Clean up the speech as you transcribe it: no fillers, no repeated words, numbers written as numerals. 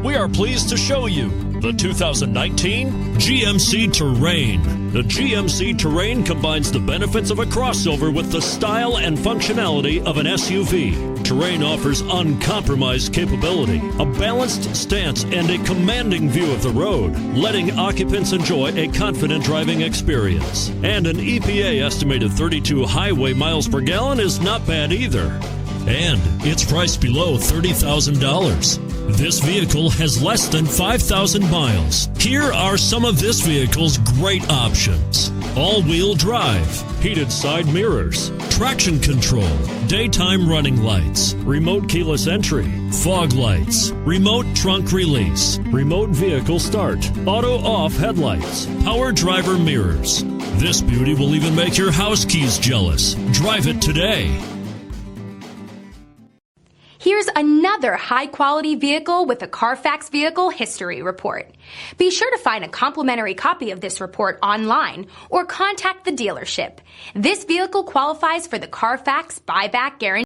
We are pleased to show you the 2019 GMC Terrain. The GMC Terrain combines the benefits of a crossover with the style and functionality of an SUV. Terrain offers uncompromised capability, a balanced stance, and a commanding view of the road, letting occupants enjoy a confident driving experience. And an EPA estimated 32 highway miles per gallon is not bad either. And it's priced below $30,000. This vehicle has less than 5,000 miles. Here are some of this vehicle's great options: all-wheel drive, heated side mirrors, traction control, daytime running lights, remote keyless entry, fog lights, remote trunk release, remote vehicle start, auto-off headlights, power driver mirrors. This beauty will even make your house keys jealous. Drive it today. Here's another high-quality vehicle with a Carfax Vehicle History Report. Be sure to find a complimentary copy of this report online or contact the dealership. This vehicle qualifies for the Carfax Buyback Guarantee.